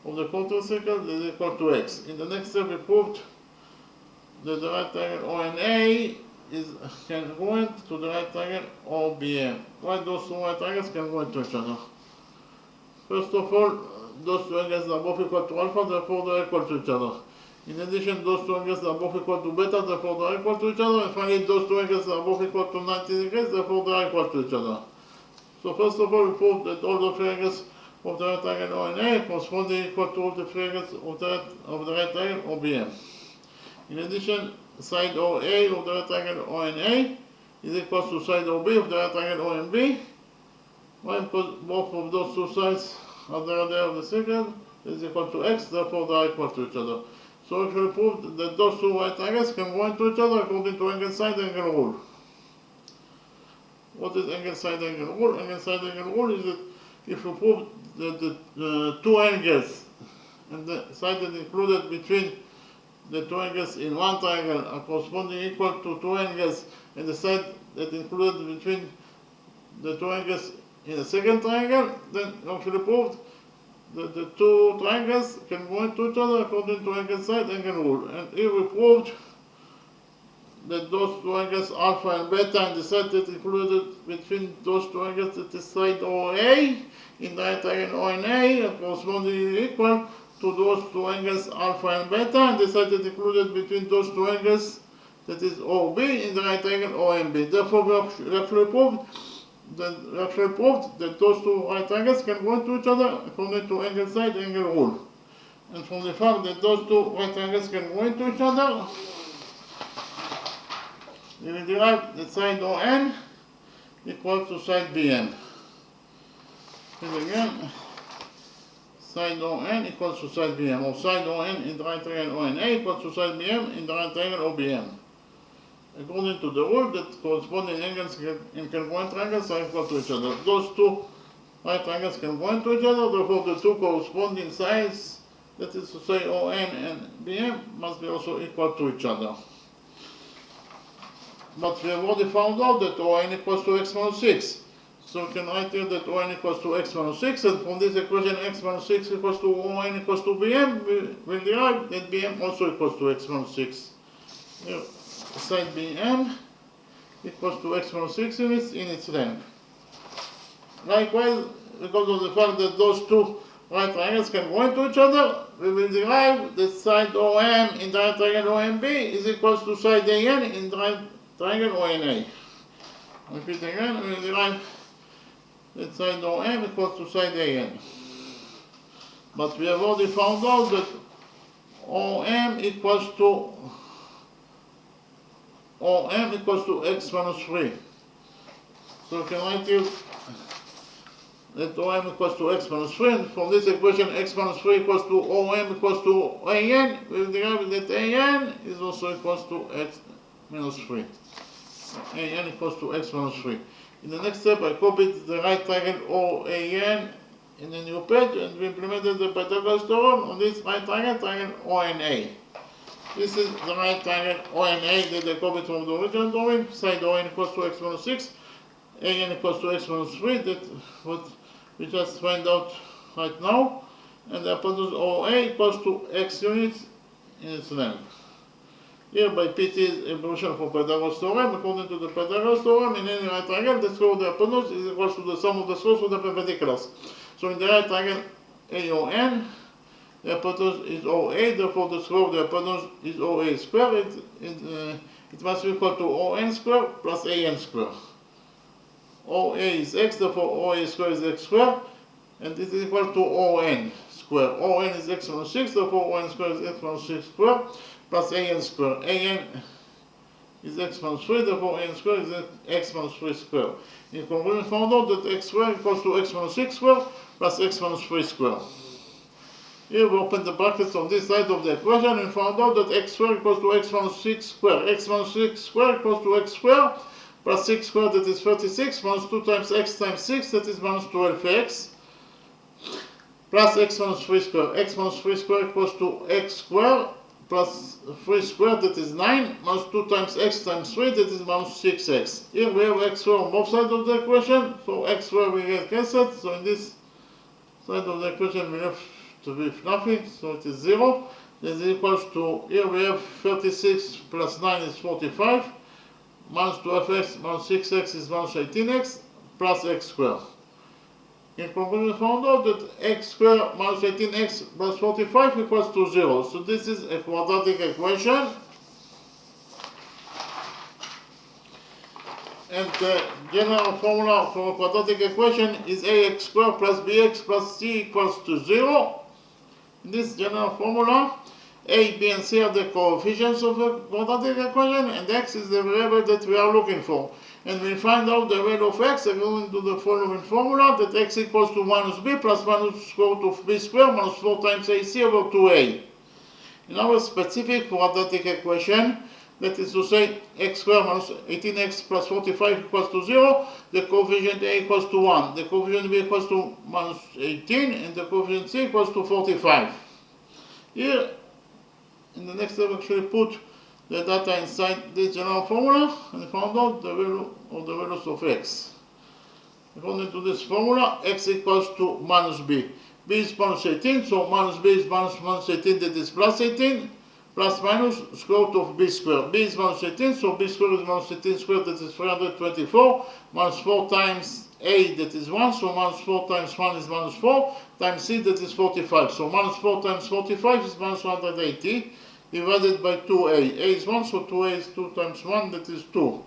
of the quarter circle, that is equal to x. In the next step, we proved that the right triangle ONA is congruent to the right triangle OBM. Why those two right triangles congruent to each other? First of all, those two angles are both equal to alpha, therefore they are equal to each other. In addition, those two angles are both equal to beta, therefore they are equal to each other. And finally, those two angles are both equal to 90 degrees, therefore they are equal to each other. So first of all, we proved that all the three angles of the right triangle ONA corresponding equal to all the three angles of the right triangle OBM. In addition, side OA of the right triangle ONA is equal to side OB of the right triangle OMB. Why? Because both of those two sides of the radii of the circle is equal to x, therefore they are equal to each other. So we proved that those two right triangles can go into each other according to angle side angle rule. What is angle side angle rule? Angle side angle rule is that if you prove that the two angles and the side that included between the two angles in one triangle are corresponding equal to two angles and the side that included between the two angles in the second triangle, then actually proved that the two triangles can go into each other according to angle side angle rule. And here we proved that those two angles alpha and beta and the side that included between those two angles, that is side OA in the right triangle ONA, are correspondingly equal to those two angles alpha and beta and the side that included between those two angles, that is OB in the right triangle OMB. Therefore, we actually proved that those two right triangles can go into each other according to angle side angle rule. And from the fact that those two right triangles can go into each other, we will derive that side ON equals to side BM. And again, side ON equals to side BM, or side ON in the right triangle ONA equals to side BM in the right triangle OBM. According to the rule that corresponding angles in congruent triangles are equal to each other. Those two right triangles can go into each other, therefore the two corresponding sides, that is to say ON and BM, must be also equal to each other. But we have already found out that ON equals to x minus 6. So we can write here that ON equals to x minus 6, and from this equation x minus 6 equals to ON equals to BM, we will derive that BM also equals to x minus 6. Here, side BM equals to x minus 6 units in its length. Likewise, because of the fact that those two right triangles can go into each other, we will derive that side OM in the right triangle OMB is equals to side AN in the right triangle ONA. Repeat again, we will derive that side OM equals to side AN. But we have already found out that OM equals to OM equals to x minus 3. So we can write here that OM equals to x minus 3, and from this equation x minus 3 equals to OM equals to AN, we derive that AN is also equals to x minus 3. AN equals to x minus 3. In the next step, I copied the right triangle OAN in a new page, and we implemented the Pythagoras theorem on this right triangle, triangle ONA. This is the right triangle ONA that I copied from the original drawing. Side ON equals to x minus 6, AN equals to x minus 3. That's what we just find out right now. And the hypotenuse OA equals to x units in its length. Here by PT's evolution for Pythagoras theorem, according to the Pythagoras theorem, in any right triangle, the square of the hypotenuse is equal to the sum of the squares of the perpendiculars. So in the right triangle AON, the hypotenuse is OA, therefore the square of the hypotenuse is OA square. It must be equal to ON square plus AN square. OA is x, therefore OA square is x square, and this is equal to ON square. ON is x minus 6, therefore ON square is x minus 6 square, plus AN square. AN is x minus 3, therefore AN square is x minus 3 square. In conclusion, we found out that x square equals to x minus 6 square plus x minus 3 square. Here we open the brackets on this side of the equation and found out that x square equals to x minus 6 square. X minus 6 square equals to x square plus 6 square, that is 36, minus 2 times x times 6, that is minus 12x, plus x minus 3 square. X minus 3 square equals to x square plus 3 square, that is 9, minus 2 times x times 3, that is minus 6x. Here we have x square on both sides of the equation, so x square we get cancelled, so in this side of the equation we have to be nothing, so it is 0. This is equals to, here we have 36 plus 9 is 45, minus 12x minus 6x is minus 18x, plus x square. In conclusion, we found out that x square minus 18x plus 45 equals to 0. So this is a quadratic equation. And the general formula for a quadratic equation is ax squared plus bx plus c equals to 0. In this general formula, a, b, and c are the coefficients of a quadratic equation, and x is the variable that we are looking for. And we find out the value of x according to the following formula, that x equals to minus b plus minus square root of b squared minus 4 times ac over 2a. In our specific quadratic equation, that is to say x squared minus 18x plus 45 equals to 0, the coefficient a equals to 1, the coefficient b equals to minus 18, and the coefficient c equals to 45. Here, in the next step, actually put the data inside this general formula and found out the value of the values of x. According to this formula, x equals to minus b. B is minus 18, so minus b is minus 18, that is plus 18, plus minus square root of b squared. B is minus 18, so b squared is minus 18 squared, that is 324, minus 4 times a, that is 1, so minus 4 times 1 is minus 4, times c, that is 45. So minus 4 times 45 is minus 180, divided by 2a. A is 1, so 2a is 2 times 1, that is 2.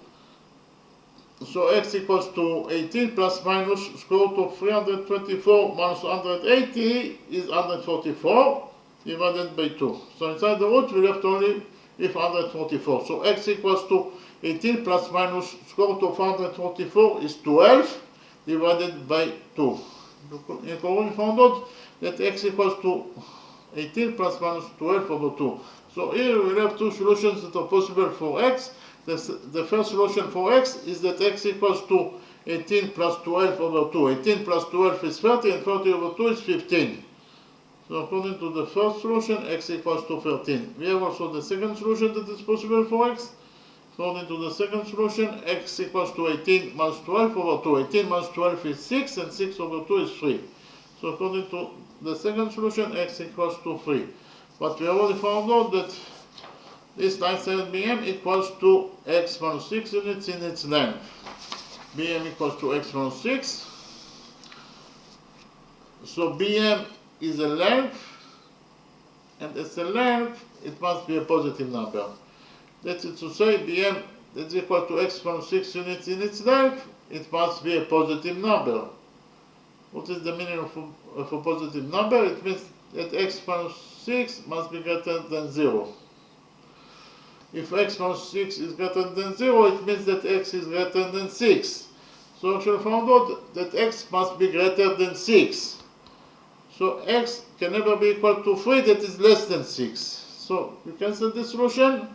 So x equals to 18 plus minus square root of 324 minus 180 is 144 divided by 2. So inside the root we left only with 144. So x equals to 18 plus minus square root of 144 is 12 divided by 2. In conclusion, we found out that x equals to 18 plus minus 12 over 2. So here we have two solutions that are possible for x. The first solution for x is that x equals to 18 plus 12 over 2. 18 plus 12 is 30, and 30 over 2 is 15. So according to the first solution, x equals to 13. We have also the second solution that is possible for x. According to the second solution, x equals to 18 minus 12 over 2. 18 minus 12 is 6, and 6 over 2 is 3. So according to the second solution, x equals to 3. But we already found out that this line-sided BM equals to x minus 6 units in its length. BM equals to x minus 6. So BM is a length, and as a length, it must be a positive number. That is to say, BM is equal to x minus 6 units in its length, it must be a positive number. What is the meaning of a positive number? It means that x minus 6 must be greater than 0. if x minus 6 is greater than 0, it means that x is greater than 6. So actually found out that x must be greater than 6. So x can never be equal to 3, that is less than 6. So we cancel this solution.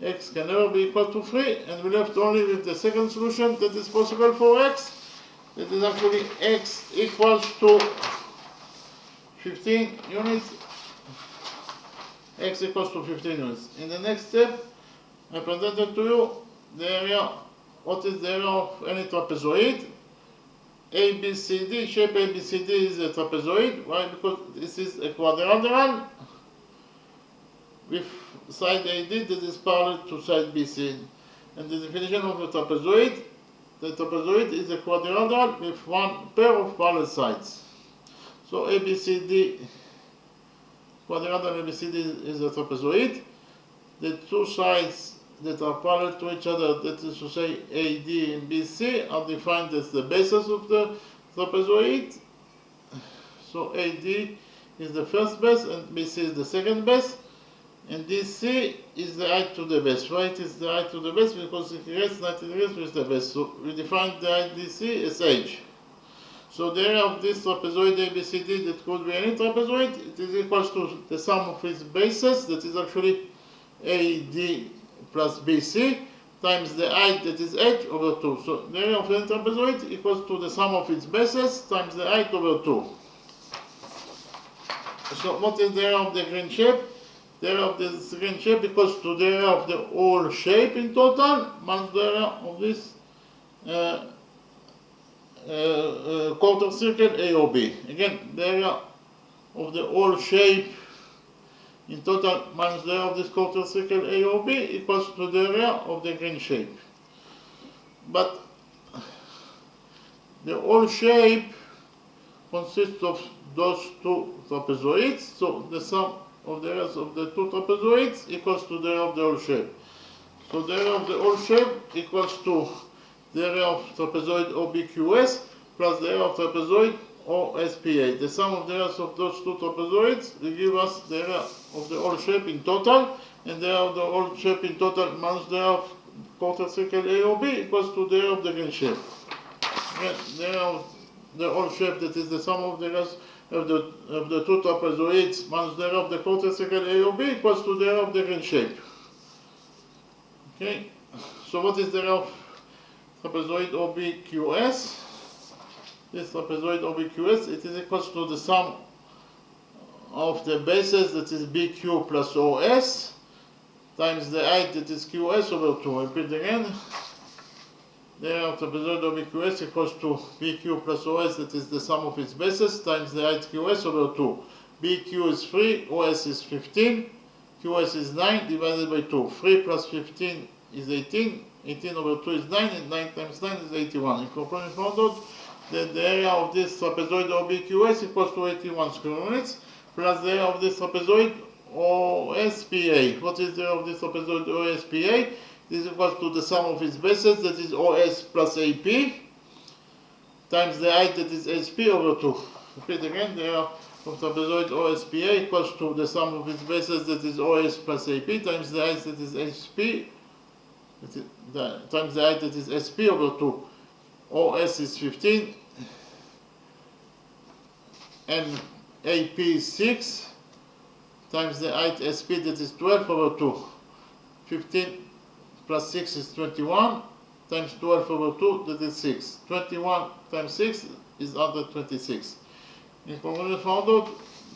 X can never be equal to 3, and we left only with the second solution that is possible for x. That is actually x equals to 15 units. X equals to 15 units. In the next step, I presented to you the area. What is the area of any trapezoid? ABCD, shape ABCD is a trapezoid. Why? Because this is a quadrilateral with side AD that is parallel to side BC. And the definition of a trapezoid, the trapezoid is a quadrilateral with one pair of parallel sides. So ABCD, quadrilateral ABCD is a trapezoid. The two sides that are parallel to each other, that is to say AD and BC, are defined as the bases of the trapezoid. So AD is the first base and BC is the second base. And DC is the height to the base. Why it is the height to the base? Because it creates 90 degrees with the base. So we define the height DC as h. So the area of this trapezoid ABCD, that could be any trapezoid, it is equal to the sum of its bases, that is actually AD plus BC, times the height, that is h, over 2. So the area of any trapezoid equals to the sum of its bases times the height over 2. So what is the area of the green shape? The area of this green shape equals to the area of the whole shape in total minus the area of this quarter circle A or B. Again, the area of the whole shape in total minus the area of this quarter circle A or B equals to the area of the green shape. But the whole shape consists of those two trapezoids, so the sum of the areas of the two trapezoids equals to the area of the whole shape. So the area of the whole shape equals to the area of trapezoid OBQS plus the area of trapezoid OSPA. The sum of the areas of those two trapezoids will give us the area of the whole shape in total, and the area of the whole shape in total minus the area of quarter circle A or B equals to the area of the green shape. Again, the area of the whole shape, that is the sum of the areas of the two trapezoids minus the area of the quarter circle A or B equals to the area of the green shape. Okay, so what is the area of trapezoid OBQS? This trapezoid OBQS, it is equal to the sum of the bases, that is BQ plus OS, times the height, that is QS over 2. I repeat again. The area of trapezoid OBQS equals to BQ plus OS, that is the sum of its bases, times the height QS over 2. BQ is 3, OS is 15, QS is 9 divided by 2. 3 plus 15 is 18, 18 over 2 is 9, and 9 times 9 is 81. In conclusion, found out that the area of this trapezoid OBQS equals to 81 square units, plus the area of this trapezoid OSPA. What is the area of this trapezoid OSPA? This is equal to the sum of its bases, that is OS plus AP, times the height, that is SP over 2. Repeat again, the area of trapezoid OSPA equals to the sum of its bases, that is OS plus AP, times the height, that is SP, times the height, that is SP over 2. OS is 15, and AP is 6, times the height SP, that is 12 over 2. 15 plus 6 is 21, times 12 over 2, that is 6. 21 times 6 is 126. In conclusion, found out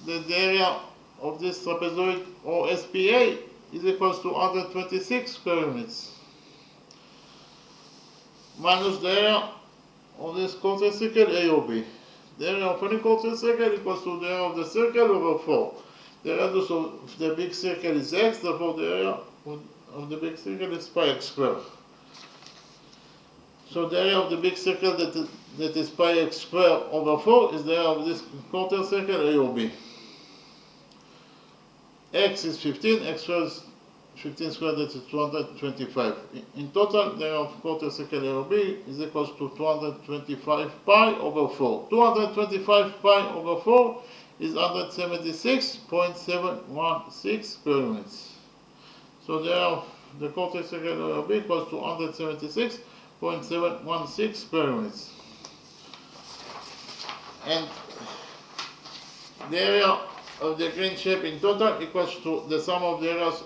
that the area of this trapezoid OSPA is equal to 126 square units, minus the area of this quarter circle A or B. The area of any quarter circle equals to the area of the circle over 4. The radius of the big circle is x, therefore the area of the big circle is pi x squared. So the area of the big circle that is pi x squared over 4 is the area of this quarter circle A or B. X is 15, x squared is 15 squared, that is 225. In total, the area of quarter circle A or B is equal to 225 pi over 4. 225 pi over 4 is 176.716 square units. So the area of the quarter circle AOB equals to 176.716 square units. And the area of the green shape in total equals to the sum of the areas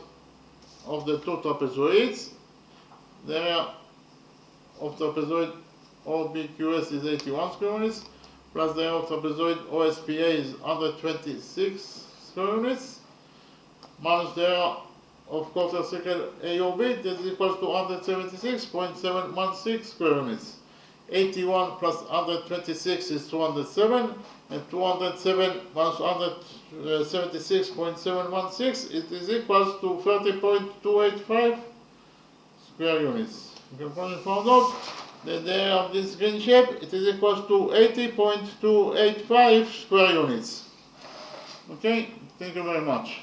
of the two trapezoids. The area of trapezoid OBQS is 81 square units, plus the area of trapezoid OSPA is 126 square units, minus the area of quarter circle AOB, that is equals to 176.716 square units. 81 plus 126 is 207, and 207 minus 176.716, it is equals to 30.285 square units. You can find out that the area of this green shape, it is equals to 80.285 square units. Okay, thank you very much.